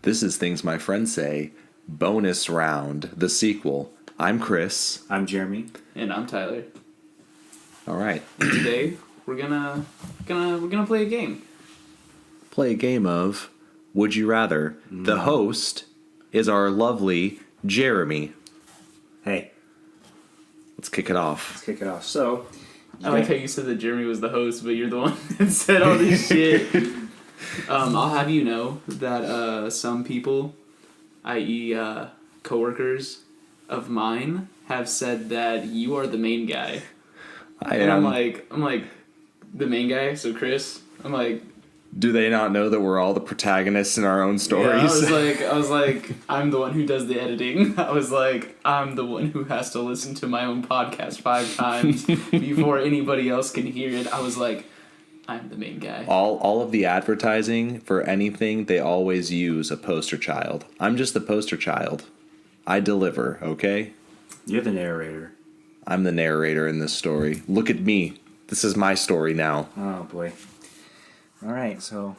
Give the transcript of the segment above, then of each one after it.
This is Things My Friends Say, bonus round, the sequel. I'm Chris. I'm Jeremy. And I'm Tyler. All right. And today we're gonna play a game. Play a game of Would You Rather. The host is our lovely Jeremy. Hey, Let's kick it off. let's kick it off. So, I like how you said that Jeremy was the host, but you're the one that said all this shit. I'll have you know that some people, i.e. Coworkers of mine, have said that you are the main guy. And I'm like the main guy. So Chris, I'm like, do they not know that we're all the protagonists in our own stories? Yeah, I was like, I'm the one who does the editing. I was like, I'm the one who has to listen to my own podcast 5 times before anybody else can hear it. I was like, I'm the main guy. All of the advertising for anything, they always use a poster child. I'm just the poster child. I deliver, okay? you're the narrator. I'm the narrator in this story. Look at me. This is my story now. Oh, boy. All right, so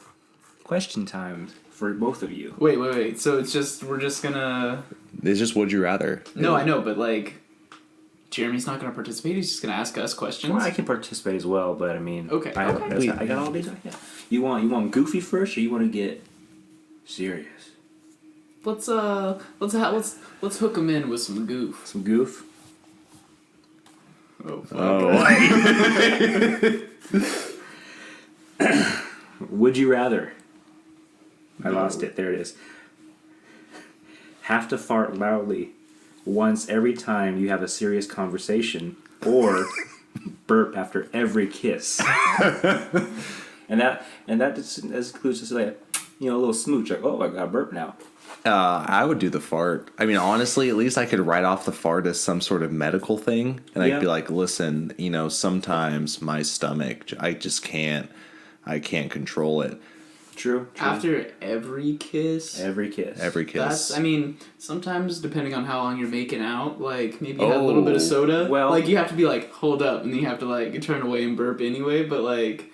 question time for both of you. Wait. So we're just gonna... It's just Would You Rather. No, I know, but like, Jeremy's not gonna participate. He's just gonna ask us questions. Well, I can participate as well, but I mean... Okay. I got all these. Yeah. You want goofy first, or you want to get serious? Let's hook him in with some goof. Some goof? Oh, fuck. Oh. Would you rather? I lost it. There it is. Have to fart loudly once every time you have a serious conversation, or burp after every kiss. and that includes just like, a little smooch. Like, oh, I got a burp now. I would do the fart. I mean, honestly, at least I could write off the fart as some sort of medical thing. And I'd be like, listen, sometimes my stomach, I can't control it. True. After every kiss? Every kiss. Every kiss. Sometimes depending on how long you're making out, like maybe you have a little bit of soda. Well, like you have to be like, hold up, and then you have to like turn away and burp anyway, but like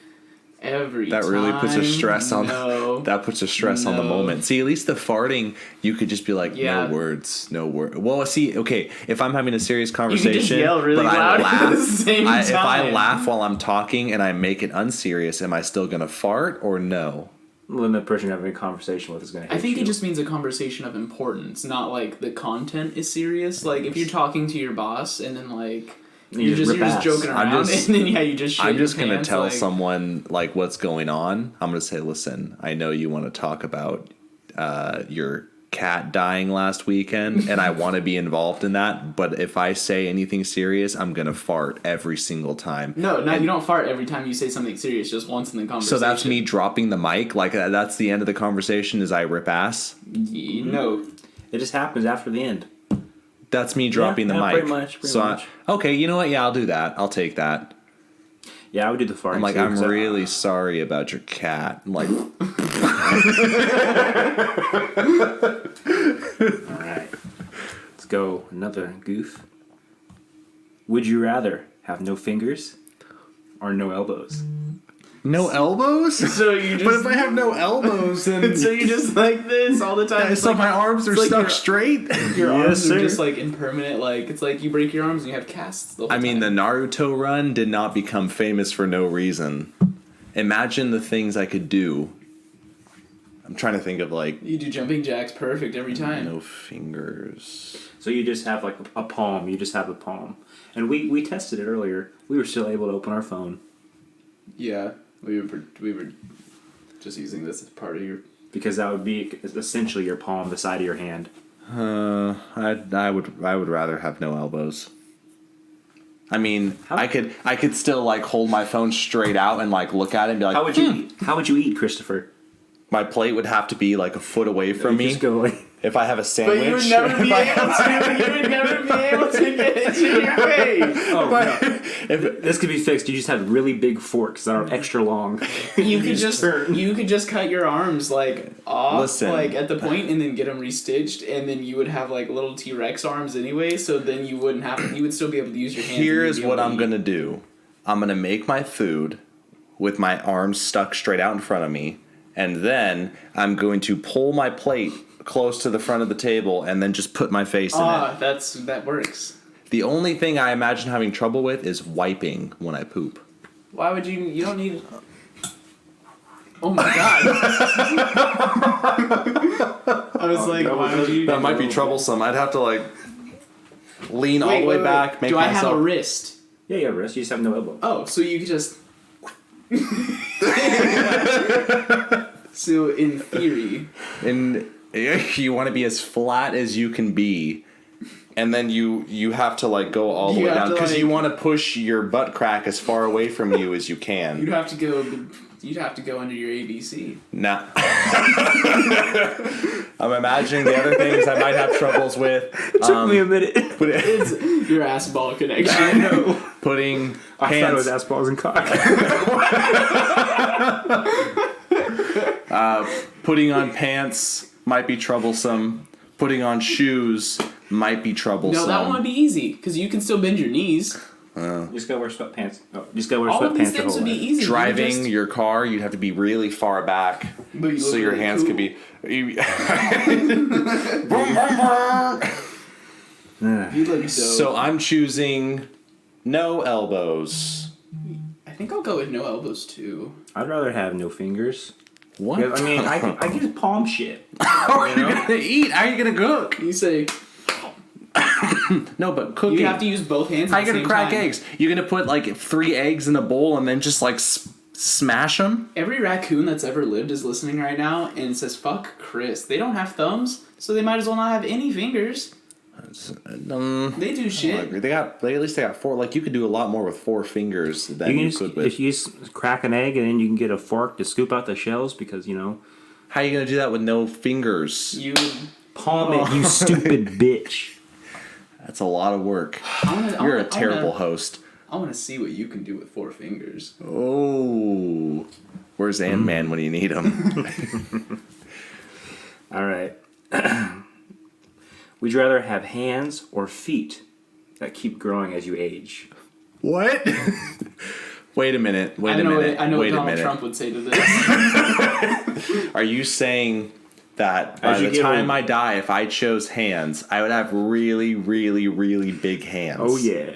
every that really puts a stress on on the moment. See, at least the farting, you could just be like, no words. Well, see, okay, if I'm having a serious conversation, you can just yell really but loud I laugh, at the same time. if I laugh while I'm talking and I make it unserious, am I still gonna fart or no? When the person you're having a conversation with is going to hate I think you. it just means a conversation of importance, not like the content is serious. Like if you're talking to your boss and then like you're just joking around and then you just shit I'm just your gonna pants, tell like, someone like what's going on. I'm gonna say, listen, I know you want to talk about your cat dying last weekend, and I want to be involved in that. But if I say anything serious, I'm gonna fart every single time. No, you don't fart every time you say something serious. Just once in the conversation. So that's me dropping the mic. Like that's the end of the conversation. Is I rip ass? No, it just happens after the end. That's me dropping the mic. Pretty much. Okay, you know what? Yeah, I'll do that. I'll take that. Yeah, I would do the fart. I'm like, I'm really sorry about your cat. I'm like, all right, let's go. Another goof. Would you rather have no fingers or no elbows? no elbows? So you just. But if I have no elbows, then So you're just like this all the time. so my arms are like stuck your- straight. Your arms sir. are just like impermanent. Like it's like you break your arms and you have casts. The whole I mean, the time. Naruto run did not become famous for no reason. Imagine the things I could do. I'm trying to think of like You do jumping jacks perfect every time. no fingers. So you just have like a palm. You just have a palm. And we tested it earlier. We were still able to open our phone. Yeah, we were just using this as part of your. Because that would be essentially your palm, the side of your hand. I would rather have no elbows. I mean, I could still like hold my phone straight out and like look at it and be like, How would you eat? How would you eat, Christopher? My plate would have to be like a foot away from me. Just go like, If I have a sandwich, But you would never be able to get it to your face. oh no. This could be fixed. You just have really big forks that are extra long. You could just cut your arms like off, Listen. like at the point, and then get them restitched, and then you would have like little T-Rex arms anyway. So then you wouldn't have. You would still be able to use your hands. Here's what I'm gonna do. I'm gonna make my food with my arms stuck straight out in front of me, and then I'm going to pull my plate close to the front of the table and then just put my face in it. That works. The only thing I imagine having trouble with is wiping when I poop. Why would you? You don't need. Oh my god! I was like, why would you? That might be troublesome. I'd have to like lean all the way back. Make Do I myself... have a wrist? Yeah, you have wrist. You just have no elbow. Oh, so you could just. So in theory, And you want to be as flat as you can be, and then you have to like go all the You way have down to, because like- you want to push your butt crack as far away from you as you can. you'd have to go. You'd have to go under your ABC. Nah. I'm imagining the other things I might have troubles with. Took me a minute. It's your ass ball connection. Putting I thought it was pants, ass balls and cock. putting on pants might be troublesome. Putting on shoes might be troublesome. No, that one would be easy because you can still bend your knees. Just gotta wear sweatpants. Oh, just gotta wear All of these sweatpants your things whole would be life. easy. You Driving just- your car, you'd have to be really far back, But you so look your really hands cool. could be. Boom, boom, boom. You look dope. So I'm choosing no elbows. I think I'll go with no elbows too. I'd rather have no fingers. What? Yeah, I mean, I can just palm shit. How are you gonna eat? How are you gonna cook? You say No, but cooking. you have to use both hands. How at you the gonna same crack time. eggs? You gonna put like 3 eggs in a bowl and then just like smash them? Every raccoon that's ever lived is listening right now and says, "Fuck Chris." They don't have thumbs, so they might as well not have any fingers. They do shit. They at least they got 4. Like you could do a lot more with 4 fingers than You you, can just, could with. if you just crack an egg and then you can get a fork to scoop out the shells because, you know, How are you gonna do that with no fingers? You. palm it, you stupid bitch. That's a lot of work. I You're a terrible host. I want to see what you can do with 4 fingers. Oh, where's Ant-Man when you need him? All right. Would you rather have hands or feet that keep growing as you age? What? Wait a minute. Wait I a know. minute. I know what Wait a Donald minute. Trump would say to this. Are you saying that by As you the get time older- I die, if I chose hands, I would have really, really, really big hands? Oh, yeah.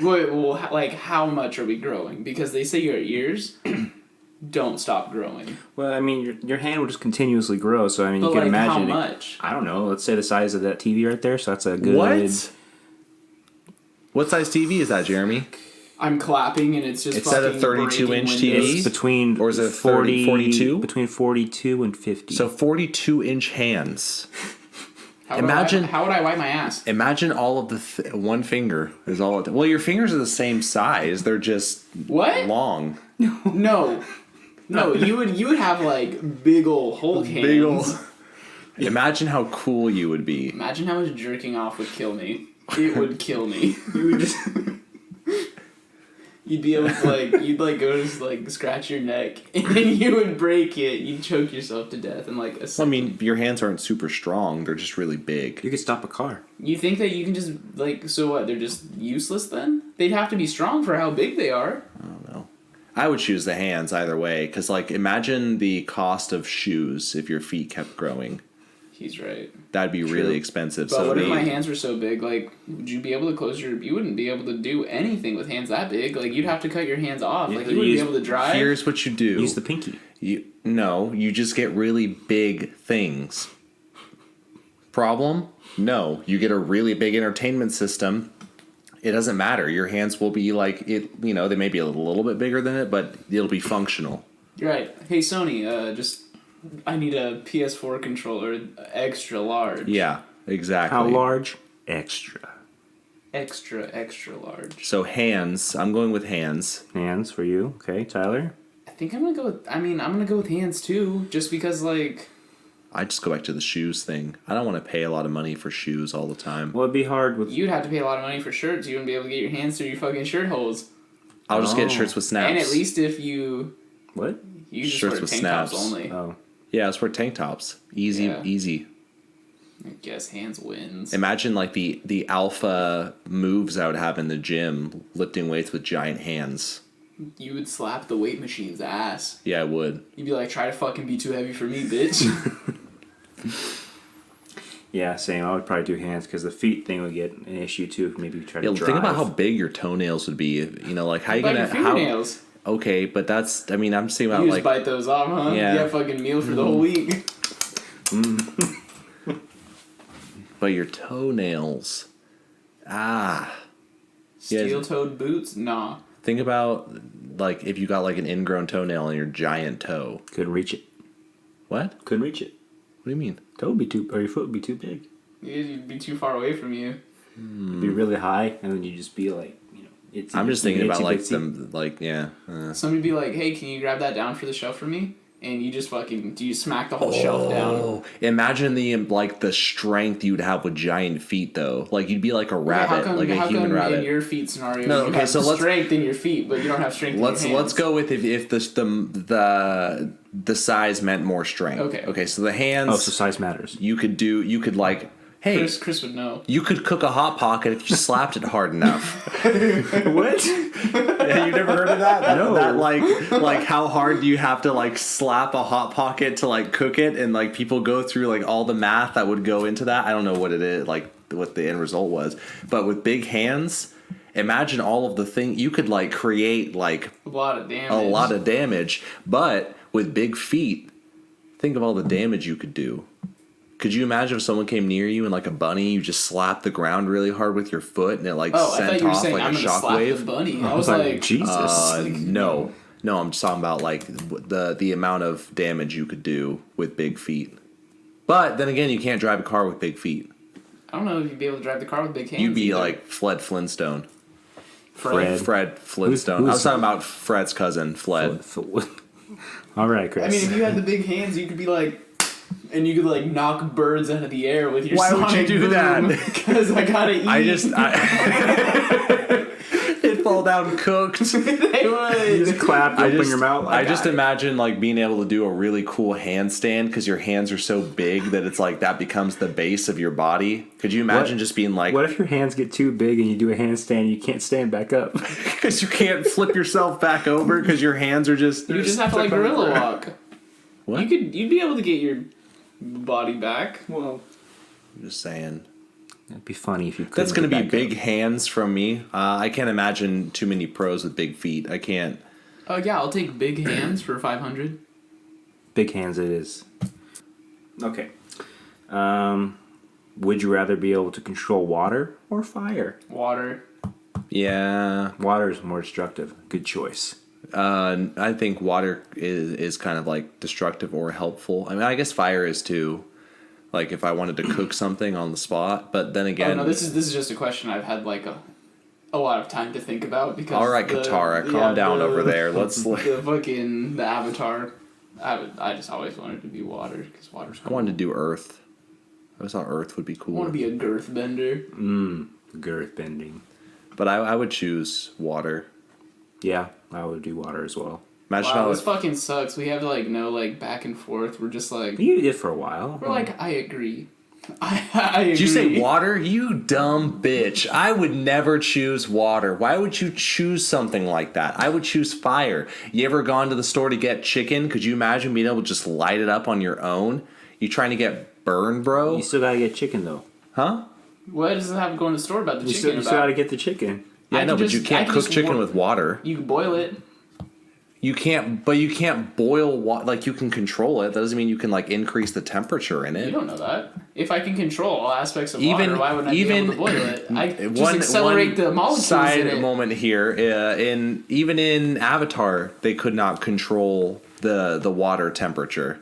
Wait, well, like how much are we growing? Because they say your ears don't stop growing. Well, I mean, your hand will just continuously grow, so I mean, But you can like imagine. how it- much? I don't know. Let's say the size of that TV right there, so that's a good. What? What size TV is that, Jeremy? I'm clapping and it's just. It's at a fucking 32 breaking inch windows. TV? It's between Or is it 30, 42? Between 42 and 50. So 42-inch hands. How would I Imagine- wipe- how would I wipe my ass? Imagine all of the one finger is all. Well, your fingers are the same size. They're just What? long. No, no. You would have like big ol' Hulk hands. Big ol'. Imagine how cool you would be. Imagine how much jerking off would kill me. It would kill me. You would just. You'd be able to you'd go to scratch your neck and you would break it. You'd choke yourself to death in like a I second. mean, your hands aren't super strong. They're just really big. you could stop a car. You think that you can just so what? They're just useless then? They'd have to be strong for how big they are. I don't know. I would choose the hands either way, because imagine the cost of shoes if your feet kept growing. He's right. That'd be really expensive. But So what if they- my hands were so big? Like, would you be able to close your? You wouldn't be able to do anything with hands that big. Like, you'd have to cut your hands off. Like, you wouldn't be use- able to drive. here's what you do. Use the pinky. You just get really big things. Problem? No, you get a really big entertainment system. It doesn't matter. Your hands will be like it. You know, they may be a little bit bigger than it, but it'll be functional. You're right. Hey Sony, I need a PS4 controller, extra large. Yeah, exactly. How large? Extra. Extra large. So hands. I'm going with hands. Hands for you. Okay, Tyler? I think I'm gonna go with. I'm gonna go with hands too, just because I just go back to the shoes thing. I don't want to pay a lot of money for shoes all the time. Well, it'd be hard with. you'd have to pay a lot of money for shirts. You wouldn't be able to get your hands through your fucking shirt holes. I'll just get Oh. shirts with snaps. And at least if you What? just Shirts wear with tank snaps. tops only. Oh. Yeah, it's for tank tops. Easy, Yeah. easy. I guess hands wins. Imagine the alpha moves I would have in the gym, lifting weights with giant hands. You would slap the weight machine's ass. Yeah, I would. You'd be like, try to fucking be too heavy for me, bitch. Yeah, same. I would probably do hands because the feet thing would get an issue too. If maybe you try to drive. Think about how big your toenails would be. You know, like how you Bite gonna your fingernails. Okay, but that's. I mean, I'm saying about You like. just bite those off, huh? Yeah. You got fucking meal for the whole week. But your toenails. Ah. Yeah. Steel-toed boots? Nah. Think about like if you got like an ingrown toenail on your giant toe. Couldn't reach it. What? Couldn't reach it. What do you mean? Toe would be too, or your foot would be too big. You'd be too far away from you. It'd be really high, and then you just be like, it's. I'm just thinking about like itsy-bitsy. them, like yeah. Somebody'd be like, hey, can you grab that down for the shelf for me? And you just fucking, you smack the whole shelf down. Oh, imagine the strength you'd have with giant feet though. Like you'd be like a rabbit, How like a human come rabbit. in your feet scenario, No, you okay, have so let's- strength in your feet, but you don't have strength in your hands? Let's go with if the size meant more strength. Okay. Okay, so the hands. Oh, so size matters. You could like, hey, Chris would know. you could cook a hot pocket if you slapped it hard enough. What? Yeah, you never heard of that? No. That like how hard do you have to like slap a hot pocket to like cook it, and like people go through like all the math that would go into that. I don't know what it is, like what the end result was, but with big hands, imagine all of the thing you could like create like A lot of damage. a lot of damage, but with big feet, think of all the damage you could do. Could you imagine if someone came near you and like a bunny, you just slapped the ground really hard with your foot and it like Oh, I sent thought you were off saying like I'm a gonna slap the shockwave? bunny. I I was was like, like, Jesus. No, I'm just talking about like the amount of damage you could do with big feet. But then again, you can't drive a car with big feet. I don't know if you'd be able to drive the car with big hands. You'd be either. like Flintstone. Fred. Fred Flintstone. who's- I was talking about Fred's cousin, Fled. All right, Chris. I mean, if you had the big hands, you could be like, and you could like knock birds out of the air with your. Why would you do that? Because I gotta eat. It'd fall down cooked. They would. just clap, open your mouth. I just got it. imagine like being able to do a really cool handstand because your hands are so big that it's like that becomes the base of your body. Could you imagine What- just being like, What if your hands get too big and you do a handstand and you can't stand back up? because you can't flip yourself back over because your hands are just. You just have to like gorilla walk. What? You'd be able to get your body back. Well, I'm just saying. it'd be funny if you could. That's going to be big hands from me. I can't imagine too many pros with big feet. I can't. Oh yeah, I'll take big hands for 500. Big hands it is. Okay. Would you rather be able to control water or fire? Water. Yeah. Water is more destructive. Good choice. I think water is kind of like destructive or helpful. I mean, I guess fire is too. Like if I wanted to cook something on the spot, but then again, Oh no, this is just a question I've had like a lot of time to think about because. all right, Katara, calm down over there. Let's. The Avatar. I just always wanted to be water because water's. I wanted to do Earth. I always thought Earth would be I cool. want to be a girth bender. Girth bending. But I would choose water. Yeah, I would do water as well. Imagine Wow, how this fucking sucks. We have like no like back and forth. We're just like You did for a while. we're like I agree. I agree. Did you say water? You dumb bitch. I would never choose water. Why would you choose something like that? I would choose fire. You ever gone to the store to get chicken? Could you imagine being able to just light it up on your own? You trying to get burned, bro? You still gotta get chicken though. Huh? What does it have going to the store about the You chicken? still gotta get the chicken. Yeah, I no, can but you just- I can't can cook just chicken warm- with water. You can boil it. You can't boil water. Like, you can control it. That doesn't mean you can, like, increase the temperature in You it. don't know that. If I can control all aspects of Even- water, why wouldn't I be able to boil it? I just accelerate the molecules side in it. moment here. Even in Avatar, they could not control the water temperature.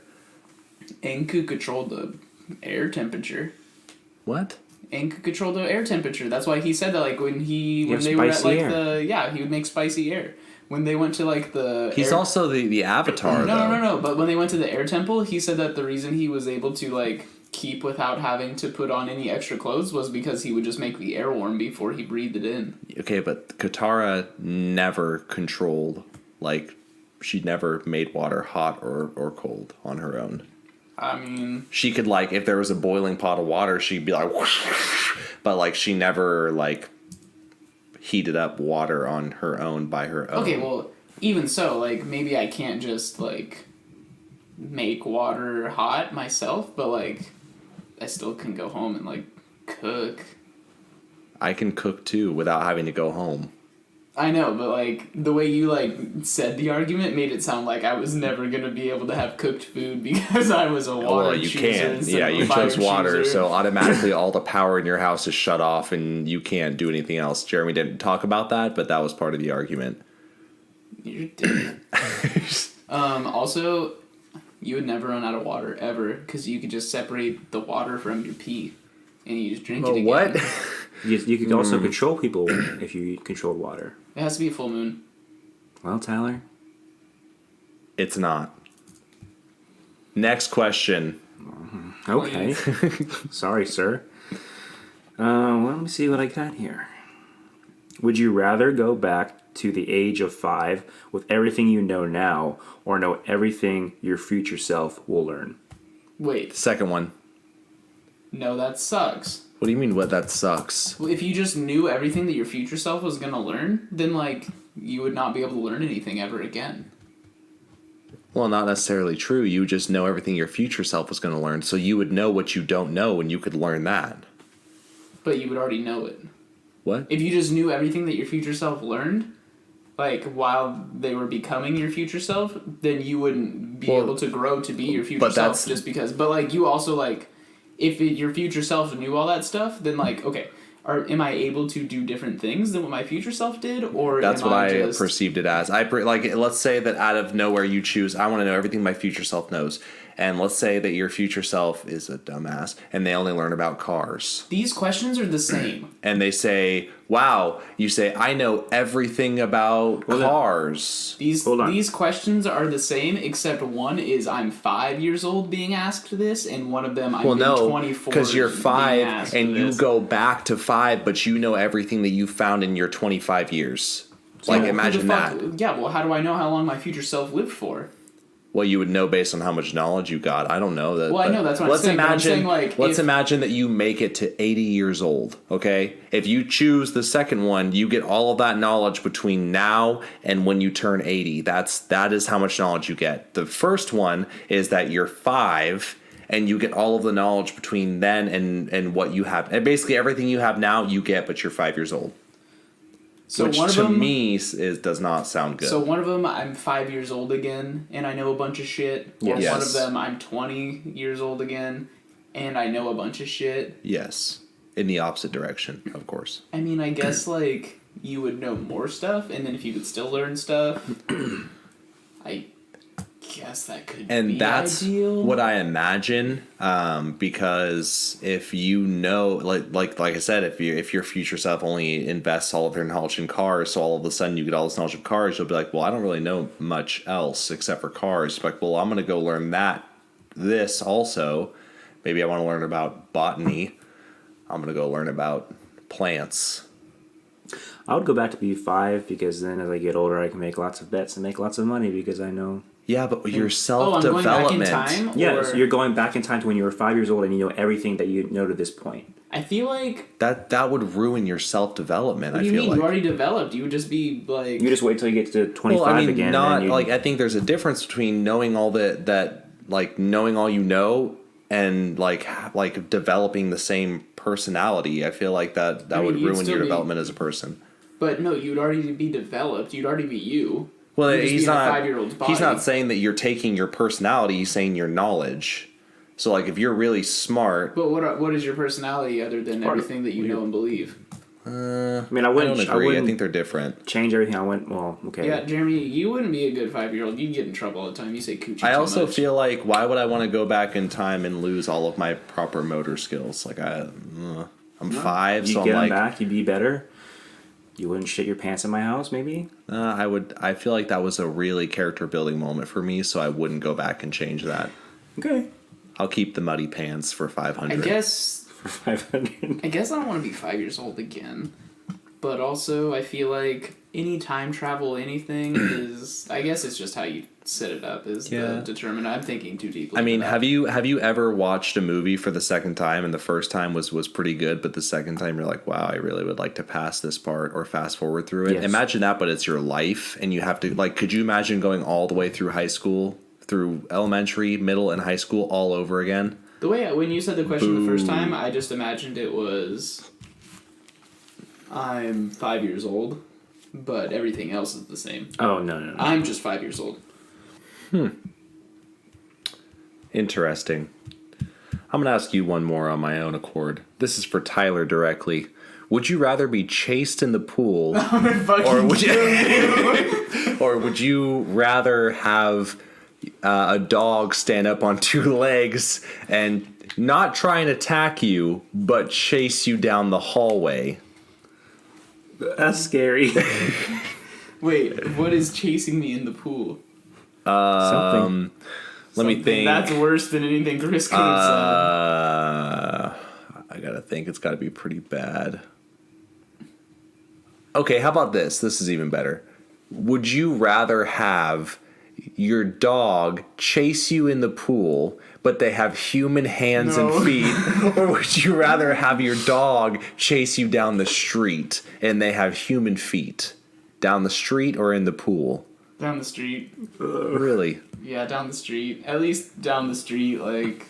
And could control the air temperature. What? And could control the air temperature. That's why he said that. Like when have they were at spicy like air. he would make spicy air. When they went to like the He's air- also the Avatar, though. no. But when they went to the air temple, he said that the reason he was able to like keep without having to put on any extra clothes was because he would just make the air warm before he breathed it in. Okay, but Katara never controlled, like, she never made water hot or cold on her own. I mean, She could, like, if there was a boiling pot of water, she'd be like, but, like, she never, like, heated up water on her own by her own. okay, well, even so, like, maybe I can't just, like, make water hot myself, but, like, I still can go home and, like, cook. I can cook too without having to go home. I know, but, like, the way you, like, said the argument made it sound like I was never gonna be able to have cooked food because I was a water Well, you chooser can. instead Yeah, of a you fire chose water, chooser. so automatically all the power in your house is shut off and you can't do anything else. Jeremy didn't talk about that, but that was part of the argument. You're different. Also, you would never run out of water ever because you could just separate the water from your pee, and you just drink it again. What? You could also control people if you controlled water. It has to be a full moon. Well, Tyler. It's not. Next question. Okay. Sorry, sir. Well, let me see what I got here. Would you rather go back to the age of 5 with everything you know now, or know everything your future self will learn? Wait, Second one. no, that sucks. What do you mean what that sucks? Well, if you just knew everything that your future self was gonna learn, then, like, you would not be able to learn anything ever again. Well, not necessarily true. You just know everything your future self was going to learn, so you would know what you don't know and you could learn that. But you would already know it. What? If you just knew everything that your future self learned, like, while they were becoming your future self, then you wouldn't be Well, able to grow to be your future but self that's- just because. But, like, you also, like, if your future self knew all that stuff, then, like, okay, am I able to do different things than what my future self did? Or That's am what I just... perceived it as. Like, let's say that out of nowhere you choose, I want to know everything my future self knows. And let's say that your future self is a dumbass and they only learn about cars. These questions are the same. And they say, wow, you say, I know everything about cars. Hold on. These questions are the same, except one is I'm 5 years old being asked this, and one of them I'm Well, no, 24 because you're being 5 asked and you this. go back to 5, but you know everything that you found in your 25 years. So Like, who the imagine fuck- that. Yeah, well, how do I know how long my future self lived for? Well, you would know based on how much knowledge you got. I don't know that. Well, I but know, that's what I'm let's saying, but I'm Imagine, saying, like, let's if- imagine that you make it to 80 years old. Okay, if you choose the second one, you get all of that knowledge between now and when you turn 80. That is how much knowledge you get. The first one is that you're 5. And you get all of the knowledge between then and what you have. And basically everything you have now, you get, but you're 5 years old. So Which one of to them, me does not sound good. So one of them, I'm 5 years old again, and I know a bunch of shit. Or Yes. one of them, I'm 20 years old again, and I know a bunch of shit. Yes. In the opposite direction, of course. I mean, I guess, like, you would know more stuff, and then if you could still learn stuff, I guess that could be And that's ideal. what I imagine, because if you know, like I said, if your future self only invests all of their knowledge in cars, so all of a sudden you get all this knowledge of cars, you'll be like, well, I don't really know much else except for cars. Like, well, I'm gonna go learn this also. Maybe I want to learn about botany. I'm gonna go learn about plants. I would go back to be 5 because then as I get older, I can make lots of bets and make lots of money because I know. Yeah, but your I'm self going back in development. time? Yeah, Or- so you're going back in time to when you were 5 years old and you know everything that you know to this point. I feel like... That would ruin your self development. What I do you feel mean? like. You already developed. You would just be, like... You just wait till you get to 25 Well, I mean, again. not and then you, like I think there's a difference between knowing all like knowing all you know and like developing the same personality. I feel like that I mean, would you'd ruin still your be- development as a person. But no, you'd already be developed. You'd already be you. Well, You'd just he's be in a not. 5-year-old's body. He's not saying that you're taking your personality. He's saying your knowledge. So, like, if you're really smart, But what is your personality other than Part of- everything that you know and believe? I mean, I I don't wouldn't. agree. I wouldn't think they're different. change everything. I went. Well, okay. Yeah, Jeremy, you wouldn't be a good 5-year-old. You'd get in trouble all the time. You say coochie I too also much. feel like why would I want to go back in time and lose all of my proper motor skills? Like I'm 5, You so get I'm them like back, you'd be better. You wouldn't shit your pants in my house, maybe. I feel like that was a really character building moment for me, so I wouldn't go back and change that. Okay. I'll keep the muddy pants for 500. I guess For 500. I don't want to be 5 years old again. But also, I feel like any time travel, anything is. I guess it's just how you set it up is the determinant. I'm thinking too deeply. I mean, into that. have you ever watched a movie for the second time and the first time was pretty good, but the second time you're like, wow, I really would like to pass this part or fast forward through it. Yes. Imagine that, but it's your life, and you have to like. Could you imagine going all the way through high school, through elementary, middle, and high school all over again? The way when you said the question the first time, I just imagined it was. I'm 5 years old, but everything else is the same. Oh no. I'm just 5 years old. Interesting. I'm gonna ask you one more on my own accord. This is for Tyler directly. Would you rather be chased in the pool, or would you, or would you rather have a dog stand up on two legs and not try and attack you, but chase you down the hallway? That's scary. Wait, what is chasing me in the pool? Something. Let me think. That's worse than anything Chris could have said. I gotta think. It's gotta be pretty bad. Okay, how about this? This is even better. Would you rather have your dog chase you in the pool, but they have human hands and feet? Or would you rather have your dog chase you down the street and they have human feet? Down the street or in the pool? Down the street. Really? Yeah, down the street. At least down the street, like...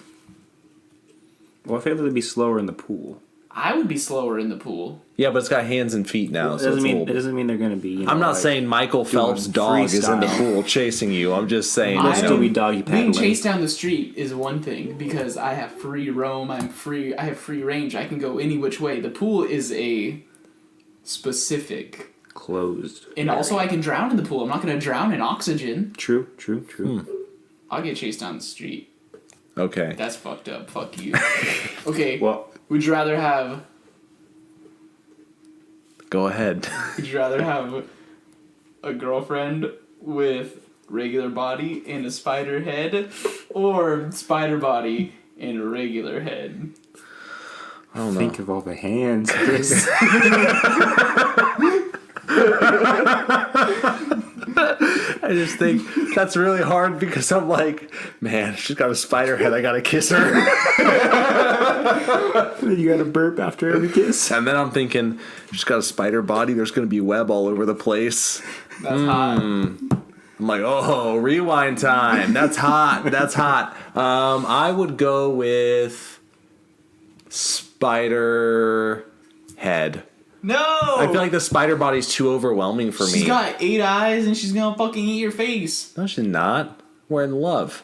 Well, I feel like it'd be slower in the pool. I would be slower in the pool. Yeah, but it's got hands and feet now. It So doesn't it's mean a little... it doesn't mean they're gonna be. You know, I'm not like, saying Michael Phelps' doing dog is in the freestyle. pool chasing you. I'm just saying. Let's still be doggy Being paddling. chased down the street is one thing because I have free roam. I have free range. I can go any which way. The pool is a specific, Closed. and also I can drown in the pool. I'm not going to drown in oxygen. True. I'll get chased down the street. Okay. That's fucked up. Fuck you. Okay. Well, Would you rather have? Go ahead. Would you rather have a girlfriend with regular body and a spider head, or spider body and a regular head? I don't know. think of all the hands. Chris. I just think that's really hard because I'm like, man, she's got a spider head. I gotta kiss her. You gotta burp after every kiss. And then I'm thinking, she's got a spider body. There's gonna be web all over the place. That's hot. I'm like, oh, rewind time. That's hot. That's hot. I would go with spider head. No. I feel like the spider body's too overwhelming for me. She's got 8 eyes and she's gonna fucking eat your face. No, she's not. We're in love.